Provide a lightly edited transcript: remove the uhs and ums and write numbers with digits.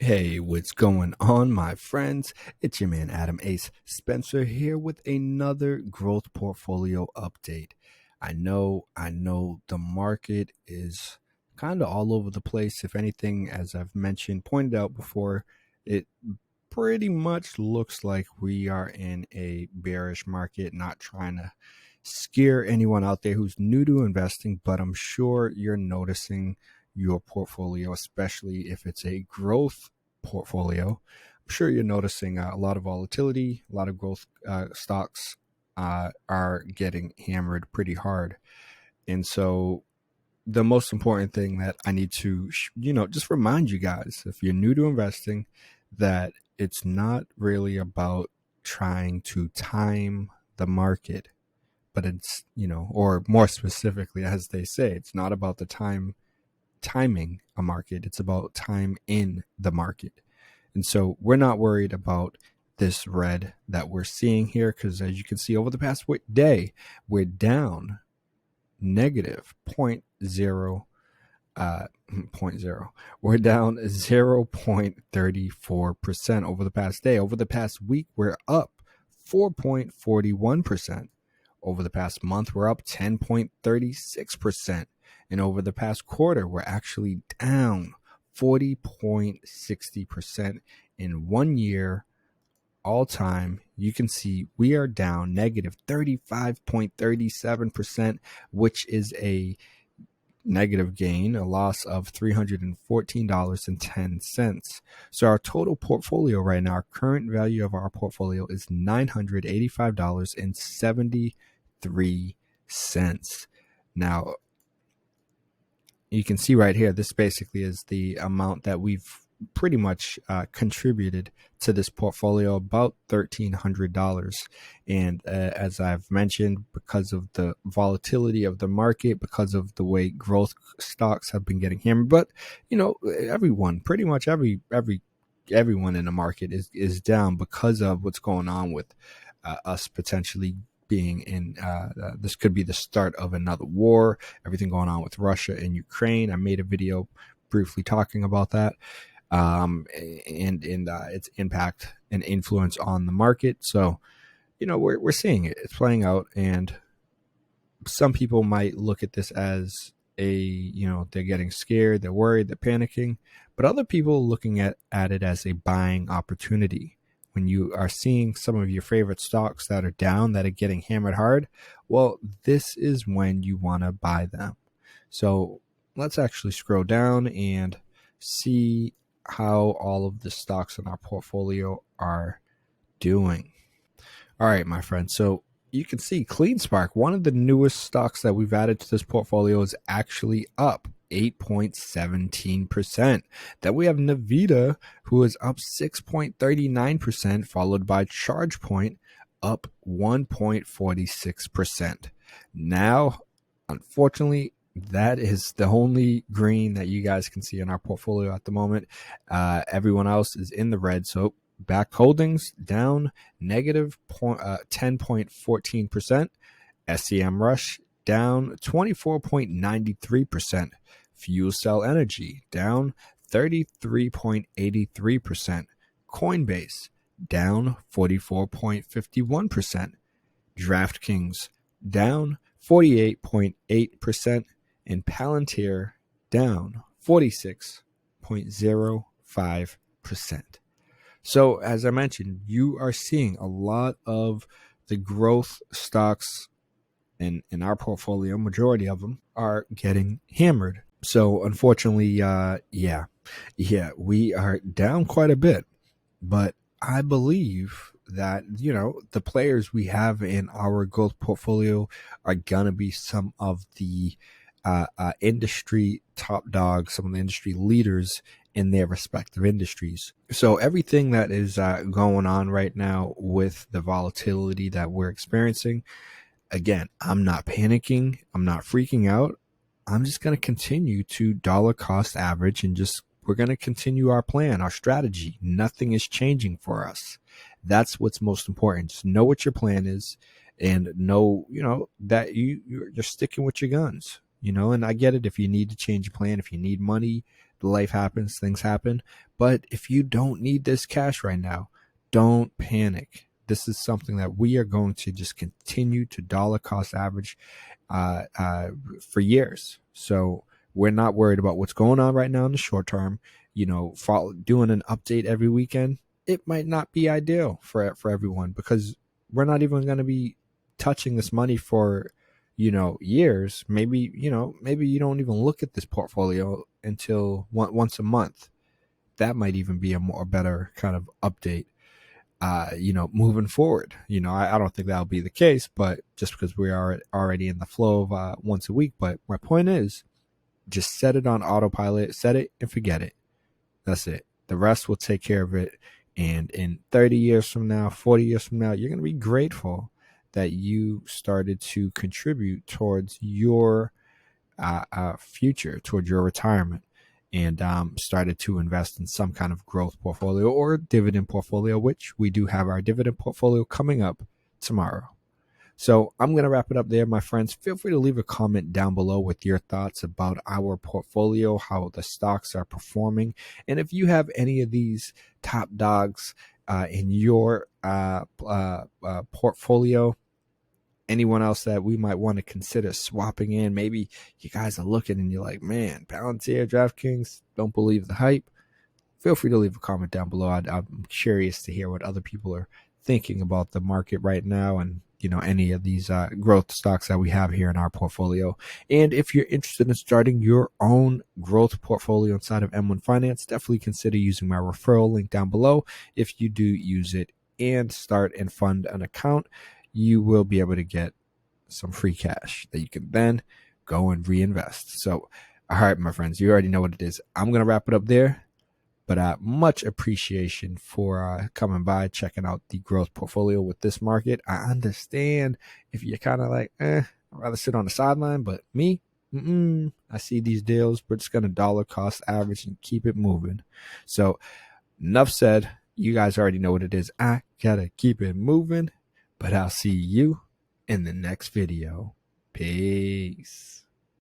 Hey, what's going on, my friends? It's your man Adam Ace Spencer here with another growth portfolio update. I know the market is kind of all over the place. If anything, as I've pointed out before, it pretty much looks like we are in a bearish market. Not trying to scare anyone out there who's new to investing, but I'm sure you're noticing your portfolio, especially if it's a growth portfolio. I'm sure you're noticing a lot of volatility, a lot of growth stocks are getting hammered pretty hard. And so the most important thing that I need to, just remind you guys, if you're new to investing, that it's not really about trying to time the market, but it's, or more specifically, as they say, it's not about the timing a market, it's about time in the market. And so we're not worried about this red that we're seeing here, because as you can see, over the past day, we're down negative 0.0. We're down 0.34% over the past day. Over the past week, we're up 4.41%. Over the past month, we're up 10.36%. And over the past quarter, we're actually down 40.60%. In 1 year, all time, you can see we are down negative 35.37%, which is a negative gain, a loss of $314.10. So our total portfolio right now, our current value of our portfolio is $985.73. Now, you can see right here, this basically is the amount that we've pretty much contributed to this portfolio, about $1,300. And as I've mentioned, because of the volatility of the market, because of the way growth stocks have been getting hammered, but pretty much everyone in the market is down because of what's going on with us potentially being in this could be the start of another war, everything going on with Russia and Ukraine. I made a video briefly talking about that and its impact and influence on the market. So we're seeing it, it's playing out, and some people might look at this as they're getting scared, they're worried, they're panicking, but other people looking at it as a buying opportunity. When you are seeing some of your favorite stocks that are down, that are getting hammered hard, well, this is when you want to buy them. So let's actually scroll down and see how all of the stocks in our portfolio are doing. All right, my friends. So you can see CleanSpark, one of the newest stocks that we've added to this portfolio, is actually up 8.17%. Then we have Nvidia, who is up 6.39%, followed by ChargePoint, up 1.46%. Now, unfortunately, that is the only green that you guys can see in our portfolio at the moment. Everyone else is in the red. So back holdings down negative 10.14%. SEM Rush down 24.93%. Fuel Cell Energy down 33.83%. Coinbase down 44.51%. DraftKings down 48.8%. And Palantir down 46.05%. So as I mentioned, you are seeing a lot of the growth stocks in our portfolio. Majority of them are getting hammered. So unfortunately, we are down quite a bit. But I believe that, the players we have in our growth portfolio are going to be some of the industry top dogs, some of the industry leaders in their respective industries. So everything that is going on right now with the volatility that we're experiencing, again, I'm not panicking, I'm not freaking out. I'm just going to continue to dollar cost average, and we're going to continue our plan, our strategy. Nothing is changing for us. That's what's most important. Just know what your plan is, and know, that you're sticking with your guns. And I get it. If you need to change your plan, if you need money, life happens, things happen. But if you don't need this cash right now, don't panic. This is something that we are going to just continue to dollar cost average for years. So we're not worried about what's going on right now in the short term. Doing an update every weekend, it might not be ideal for everyone, because we're not even going to be touching this money for years. Maybe you don't even look at this portfolio until once a month. That might even be a better kind of update moving forward. I don't think that'll be the case, but just because we are already in the flow of once a week. But my point is, just set it on autopilot, set it and forget it. That's it. The rest will take care of it. And in 30 years from now, 40 years from now, you're going to be grateful that you started to contribute towards your future, towards your retirement, and started to invest in some kind of growth portfolio or dividend portfolio, which we do have our dividend portfolio coming up tomorrow. So I'm going to wrap it up there, my friends. Feel free to leave a comment down below with your thoughts about our portfolio, how the stocks are performing, and if you have any of these top dogs in your portfolio. Anyone else that we might want to consider swapping in. Maybe you guys are looking and you're like, man, Palantir, DraftKings, don't believe the hype. Feel free to leave a comment down below. I'm curious to hear what other people are thinking about the market right now, and any of these growth stocks that we have here in our portfolio. And if you're interested in starting your own growth portfolio inside of M1 Finance, definitely consider using my referral link down below. If you do use it and start and fund an account, you will be able to get some free cash that you can then go and reinvest. So, all right, my friends, you already know what it is. I'm going to wrap it up there, but much appreciation for coming by, checking out the growth portfolio with this market. I understand if you're kind of like, I'd rather sit on the sideline, but me, I see these deals. We're just going to dollar cost average and keep it moving. So enough said. You guys already know what it is. I got to keep it moving. But I'll see you in the next video. Peace.